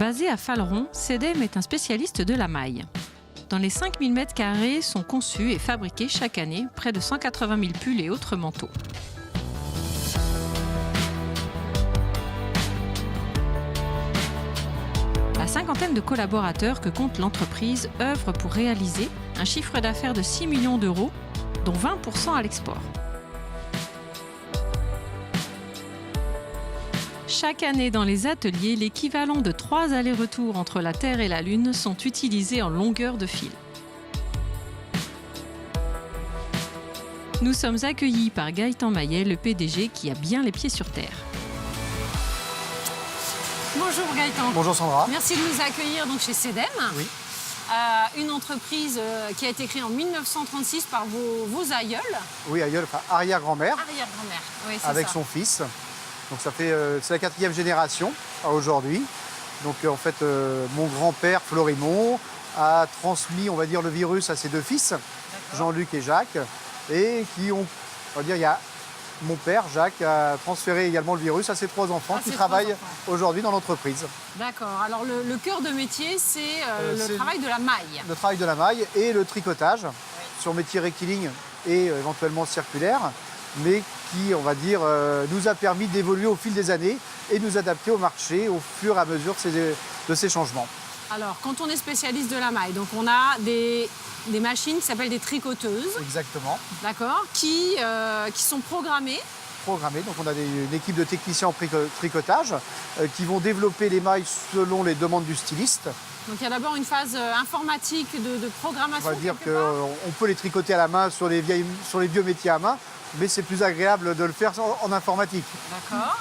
Basé à Faleron, CEDEM est un spécialiste de la maille. Dans les 5000 m² sont conçus et fabriqués chaque année près de 180 000 pulls et autres manteaux. La cinquantaine de collaborateurs que compte l'entreprise œuvrent pour réaliser un chiffre d'affaires de 6 millions d'euros, dont 20% à l'export. Chaque année dans les ateliers, l'équivalent de 3 allers-retours entre la Terre et la Lune sont utilisés en longueur de fil. Nous sommes accueillis par Gaëtan Maillet, le PDG, qui a bien les pieds sur terre. Bonjour Gaëtan. Bonjour Sandra. Merci de nous accueillir donc chez CEDEM. Oui. Une entreprise qui a été créée en 1936 par vos aïeuls. Oui, aïeul, enfin arrière-grand-mère. Arrière-grand-mère, oui, c'est avec ça. son fils. Donc ça fait, c'est la 4e génération aujourd'hui. Donc en fait, mon grand-père Florimond a transmis, on va dire, le virus à ses 2 fils, Jean-Luc et Jacques, et qui ont, on va dire, il y a mon père Jacques a transféré également le virus à ses 3 enfants qui travaillent aujourd'hui dans l'entreprise. D'accord. Alors le cœur de métier, c'est le travail de la maille. Le travail de la maille et le tricotage sur métier rectiligne et éventuellement circulaire, mais qui, on va dire, nous a permis d'évoluer au fil des années et nous adapter au marché au fur et à mesure de ces changements. Alors, quand on est spécialiste de la maille, donc on a des machines qui s'appellent des tricoteuses. Exactement. D'accord. Qui sont programmées. Donc on a une équipe de techniciens en tricotage qui vont développer les mailles selon les demandes du styliste. Donc il y a d'abord une phase informatique de programmation. On va dire qu'on peut les tricoter à la main sur les vieux métiers à main, mais c'est plus agréable de le faire en informatique. D'accord.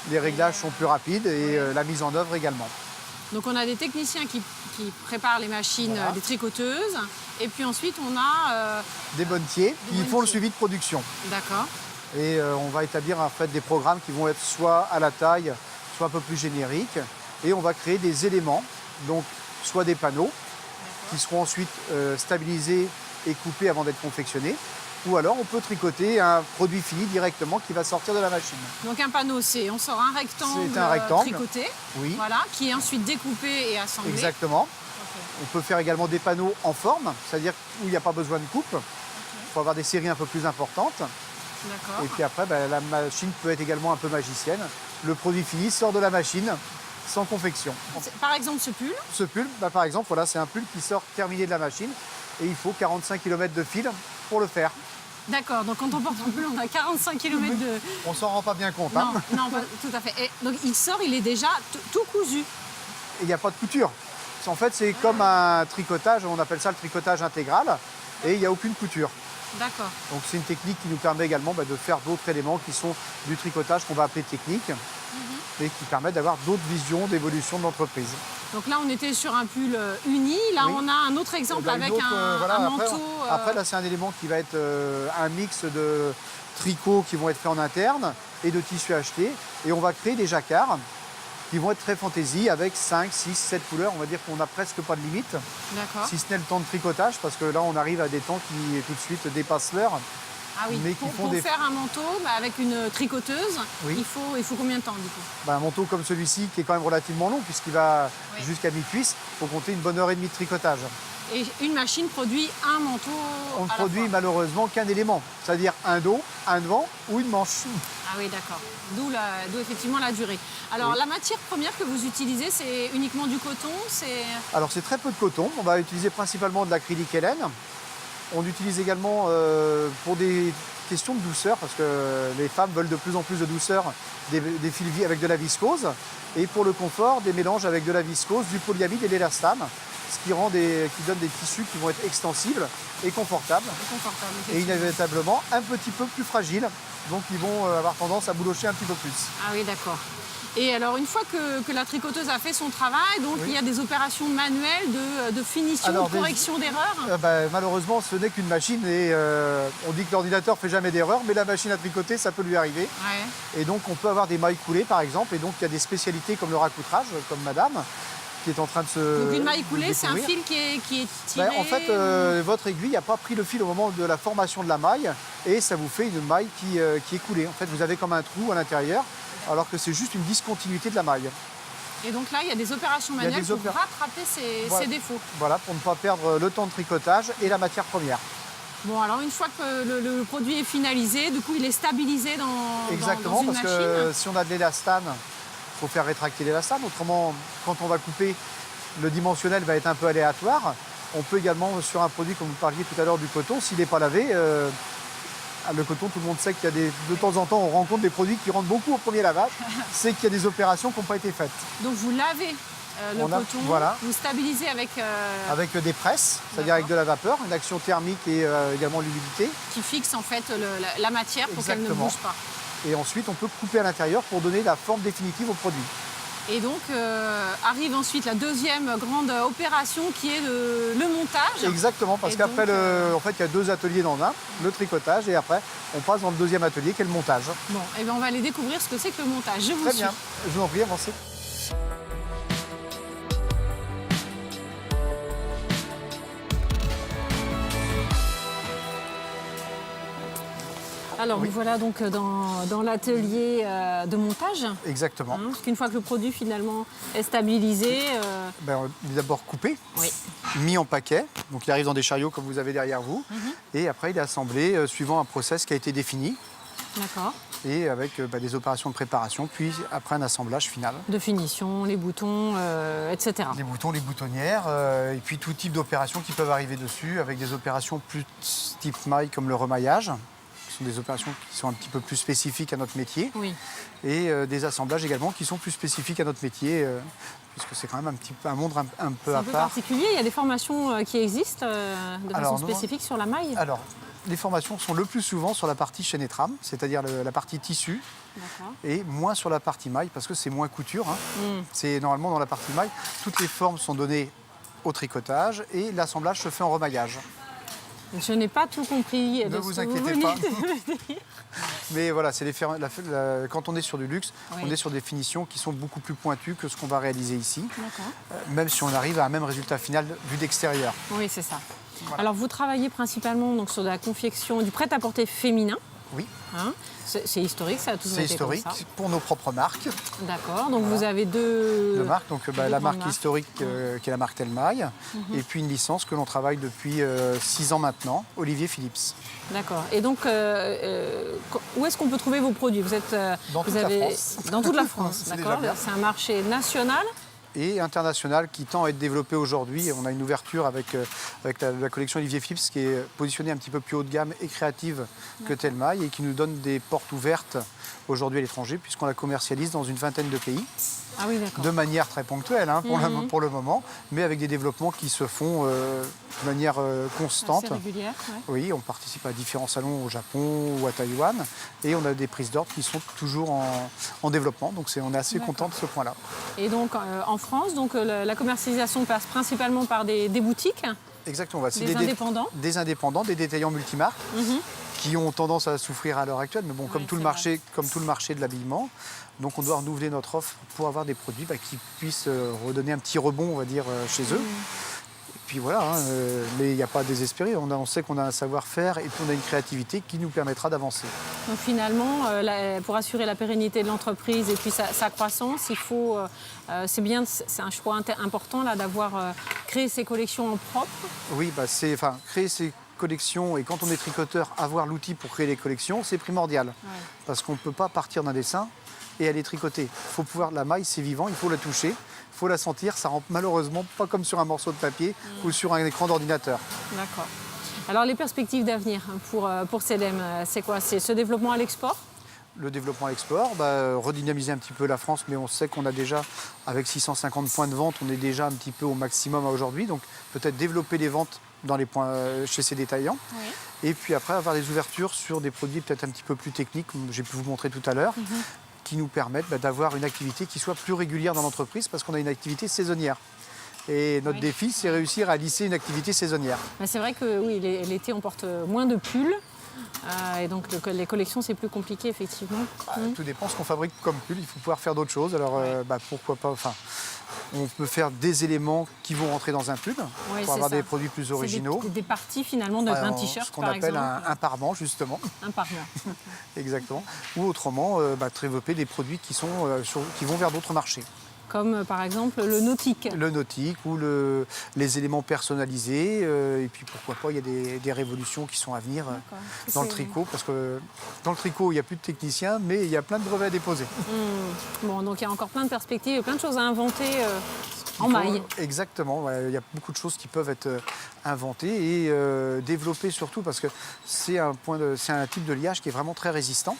Les réglages sont plus rapides et la mise en œuvre également. Donc on a des techniciens qui préparent les machines, des tricoteuses, et puis ensuite on a... des bonnetiers qui font le suivi de production. D'accord. Et on va établir en fait des programmes qui vont être soit à la taille, soit un peu plus génériques. Et on va créer des éléments, donc soit des panneaux, qui seront ensuite stabilisés et coupés avant d'être confectionnés. Ou alors on peut tricoter un produit fini directement qui va sortir de la machine. Donc un panneau, on sort un rectangle, tricoté, oui. Voilà, qui est ensuite découpé et assemblé. Exactement. Okay. On peut faire également des panneaux en forme, c'est-à-dire où il n'y a pas besoin de coupe. Il faut avoir des séries un peu plus importantes. Et puis après, la machine peut être également un peu magicienne. Le produit fini sort de la machine sans confection. Par exemple ce pull. Ce pull, par exemple, voilà, c'est un pull qui sort terminé de la machine et il faut 45 km de fil pour le faire. D'accord, donc quand on porte un pull, on a 45 km de... On s'en rend pas bien compte. Non, non, tout à fait. Et donc il sort, il est déjà tout cousu. Il n'y a pas de couture. En fait, c'est comme un tricotage, on appelle ça le tricotage intégral, et il n'y a aucune couture. D'accord. Donc c'est une technique qui nous permet également de faire d'autres éléments qui sont du tricotage qu'on va appeler technique, et qui permettent d'avoir d'autres visions d'évolution de l'entreprise. Donc là, on était sur un pull uni. Là, on a un autre exemple avec un manteau. Après, là, c'est un élément qui va être un mix de tricots qui vont être faits en interne et de tissus achetés. Et on va créer des jacquards qui vont être très fantaisie avec 5, 6, 7 couleurs. On va dire qu'on n'a presque pas de limite. D'accord. Si ce n'est le temps de tricotage, parce que là, on arrive à des temps qui tout de suite dépassent l'heure. Ah oui, pour faire un manteau avec une tricoteuse, il faut combien de temps du coup? Un manteau comme celui-ci, qui est quand même relativement long, puisqu'il va jusqu'à mi-cuisse, il faut compter une bonne heure et demie de tricotage. Et une machine produit un manteau On ne produit malheureusement qu'un élément, c'est-à-dire un dos, un devant ou une manche. Ah oui, d'accord. D'où effectivement la durée. Alors la matière première que vous utilisez, c'est uniquement du coton? Alors c'est très peu de coton, on va utiliser principalement de l'acrylique Hélène. On utilise également pour des questions de douceur, parce que les femmes veulent de plus en plus de douceur, des fils avec de la viscose. Et pour le confort, des mélanges avec de la viscose, du polyamide et l'élastane, ce qui donne des tissus qui vont être extensibles et confortables. Et inévitablement un petit peu plus fragiles, donc ils vont avoir tendance à boulocher un petit peu plus. Ah oui, d'accord. Et alors, une fois que la tricoteuse a fait son travail, donc il y a des opérations manuelles de finition, de correction d'erreurs? Malheureusement, ce n'est qu'une machine et on dit que l'ordinateur ne fait jamais d'erreur, mais la machine à tricoter, ça peut lui arriver. Ouais. Et donc, on peut avoir des mailles coulées, par exemple, et donc il y a des spécialités comme le racoutrage, comme madame, qui est en train de se... Donc une maille coulée, c'est un fil qui est tiré? En fait, votre aiguille n'a pas pris le fil au moment de la formation de la maille et ça vous fait une maille qui est coulée. En fait, vous avez comme un trou à l'intérieur, alors que c'est juste une discontinuité de la maille. Et donc là, il y a des opérations Il y a manuelles des pour rattraper ces défauts. Voilà, pour ne pas perdre le temps de tricotage et la matière première. Bon, alors une fois que le produit est finalisé, du coup, il est stabilisé Exactement, dans une parce machine. que si on a de l'élastane, il faut faire rétracter l'élastane. Autrement, quand on va couper, le dimensionnel va être un peu aléatoire. On peut également, sur un produit, comme vous parliez tout à l'heure du coton, s'il n'est pas lavé, le coton, tout le monde sait qu'il y a de temps en temps, on rencontre des produits qui rentrent beaucoup au premier lavage. C'est qu'il y a des opérations qui n'ont pas été faites. Donc vous lavez le coton, voilà, vous stabilisez avec... avec des presses, c'est-à-dire avec de la vapeur, une action thermique et également l'humidité. Qui fixe en fait la matière pour qu'elle ne bouge pas. Et ensuite, on peut couper à l'intérieur pour donner la forme définitive au produit. Et donc arrive ensuite la deuxième grande opération qui est le montage. Exactement, parce qu'après, en fait, il y a 2 ateliers dans un, le tricotage, et après, on passe dans le deuxième atelier qui est le montage. Bon, et bien on va aller découvrir ce que c'est que le montage. Je vous Très suis. bien, je vous en prie, avancez. Alors, Oui. nous voilà donc dans l'atelier de montage. Exactement. Parce qu'une fois que le produit finalement est stabilisé, Il est d'abord coupé, oui. mis en paquet, donc il arrive dans des chariots comme vous avez derrière vous, et après il est assemblé suivant un process qui a été défini, D'accord. et avec des opérations de préparation, puis après un assemblage final. De finition, les boutons, etc. Les boutons, les boutonnières, et puis tout type d'opérations qui peuvent arriver dessus, avec des opérations plus type maille comme le remaillage, qui sont des opérations qui sont un petit peu plus spécifiques à notre métier, Oui. et des assemblages également qui sont plus spécifiques à notre métier, puisque c'est quand même un monde un peu C'est à un peu part. particulier. Il y a des formations qui existent de façon spécifique sur la maille. Alors, les formations sont le plus souvent sur la partie chaîne et trame, c'est-à-dire la partie tissu, D'accord. et moins sur la partie maille, parce que c'est moins couture. C'est normalement dans la partie maille, toutes les formes sont données au tricotage, et l'assemblage se fait en remaillage. Je n'ai pas tout compris. Ne vous inquiétez pas. Mais voilà, quand on est sur du luxe, Oui. on est sur des finitions qui sont beaucoup plus pointues que ce qu'on va réaliser ici, D'accord. même si on arrive à un même résultat final vu d'extérieur. Oui, c'est ça. Voilà. Alors, vous travaillez principalement donc, sur de la confection, du prêt-à-porter féminin. Oui, Hein. C'est historique, ça a toujours c'est été historique comme ça. pour nos propres marques. D'accord. Donc, vous avez deux marques, donc la grandes marque marques. historique qui est la marque Telmaille, et puis une licence que l'on travaille depuis 6 ans maintenant, Olivier Phillips. D'accord. Et donc, où est-ce qu'on peut trouver vos produits? Vous êtes Dans toute la France. Dans toute la France, C'est d'accord. déjà bien. C'est un marché national. Et international qui tend à être développé aujourd'hui. On a une ouverture avec la collection Olivier Phillips qui est positionnée un petit peu plus haut de gamme et créative que Telmaille et qui nous donne des portes ouvertes aujourd'hui à l'étranger puisqu'on la commercialise dans une vingtaine de pays. Ah oui, d'accord. De manière très ponctuelle pour le moment, mais avec des développements qui se font de manière constante. Assez régulière. Ouais. Oui, on participe à différents salons au Japon ou à Taïwan et on a des prises d'ordre qui sont toujours en développement, donc on est assez content de ce point-là. Et donc, en France, donc, la commercialisation passe principalement par des boutiques, Exactement, c'est des indépendants. des indépendants, des détaillants multimarques qui ont tendance à souffrir à l'heure actuelle, mais bon, comme tout le marché de l'habillement, donc on doit renouveler notre offre pour avoir des produits qui puissent redonner un petit rebond, on va dire, chez eux. Et puis voilà, mais il n'y a pas à désespérer, on sait qu'on a un savoir-faire et puis on a une créativité qui nous permettra d'avancer. Donc finalement, pour assurer la pérennité de l'entreprise et puis sa croissance, il faut, c'est un choix important là d'avoir créé ces collections en propre. Oui, créer ces collections et quand on est tricoteur, avoir l'outil pour créer les collections, c'est primordial. Ouais. Parce qu'on ne peut pas partir d'un dessin et aller tricoter. Faut pouvoir, la maille, c'est vivant, il faut la toucher, il faut la sentir. Ça rentre malheureusement pas comme sur un morceau de papier ou sur un écran d'ordinateur. D'accord. Alors les perspectives d'avenir pour CEDEM, c'est quoi? C'est ce développement à l'export? Le développement à l'export, redynamiser un petit peu la France, mais on sait qu'on a déjà, avec 650 points de vente, on est déjà un petit peu au maximum aujourd'hui. Donc peut-être développer les ventes dans les points, chez ces détaillants. Oui. Et puis après, avoir des ouvertures sur des produits peut-être un petit peu plus techniques, comme j'ai pu vous montrer tout à l'heure, qui nous permettent d'avoir une activité qui soit plus régulière dans l'entreprise parce qu'on a une activité saisonnière. Et notre défi, c'est réussir à lisser une activité saisonnière. Mais c'est vrai que oui, l'été, on porte moins de pulls. Et donc les collections, c'est plus compliqué, effectivement. Tout dépend de ce qu'on fabrique comme pull. Il faut pouvoir faire d'autres choses. Alors, pourquoi pas. On peut faire des éléments qui vont rentrer dans un pull pour avoir des produits plus originaux. Des parties finalement d'un t-shirt, ce qu'on appelle un parement, justement. Un parement. Exactement. Ou autrement, développer des produits qui vont vers d'autres marchés. comme par exemple le nautique. Le nautique ou les éléments personnalisés. Et puis pourquoi pas, il y a des révolutions qui sont à venir dans le tricot. Parce que dans le tricot, il n'y a plus de techniciens, mais il y a plein de brevets à déposer. Bon, donc il y a encore plein de perspectives et plein de choses à inventer en maille. Exactement, ouais, il y a beaucoup de choses qui peuvent être inventées et développées surtout parce que c'est un type de liage qui est vraiment très résistant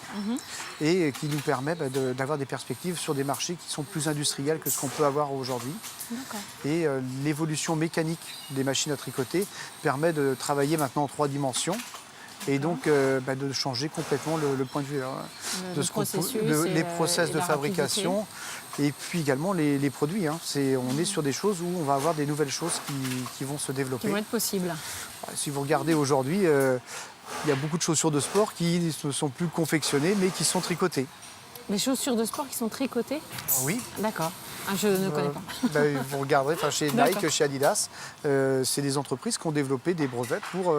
et qui nous permet d'avoir des perspectives sur des marchés qui sont plus industriels que ce qu'on peut avoir aujourd'hui. Et l'évolution mécanique des machines à tricoter permet de travailler maintenant en 3 dimensions. Et donc de changer complètement le point de vue les process de fabrication et puis également les produits. On est sur des choses où on va avoir des nouvelles choses qui vont se développer. Qui vont être possibles. Si vous regardez aujourd'hui, il y a beaucoup de chaussures de sport qui ne sont plus confectionnées mais qui sont tricotées. Les chaussures de sport qui sont tricotées? Oui. D'accord. Je ne connais pas. Vous regarderez, chez Nike, chez Adidas, c'est des entreprises qui ont développé des brevets pour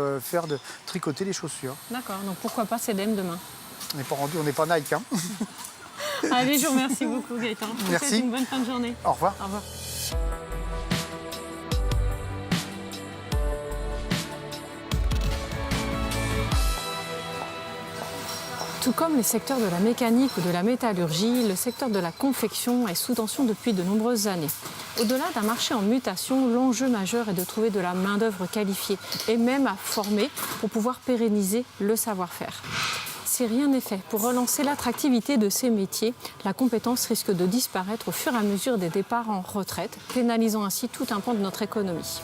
tricoter les chaussures. D'accord, donc pourquoi pas CDM demain? On n'est pas Nike. Allez, je vous remercie beaucoup Gaëtan. Je vous souhaite une bonne fin de journée. Au revoir. Au revoir. Tout comme les secteurs de la mécanique ou de la métallurgie, le secteur de la confection est sous tension depuis de nombreuses années. Au-delà d'un marché en mutation, l'enjeu majeur est de trouver de la main-d'œuvre qualifiée et même à former pour pouvoir pérenniser le savoir-faire. Si rien n'est fait pour relancer l'attractivité de ces métiers, la compétence risque de disparaître au fur et à mesure des départs en retraite, pénalisant ainsi tout un pan de notre économie.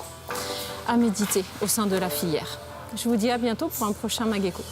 À méditer au sein de la filière. Je vous dis à bientôt pour un prochain Mageco.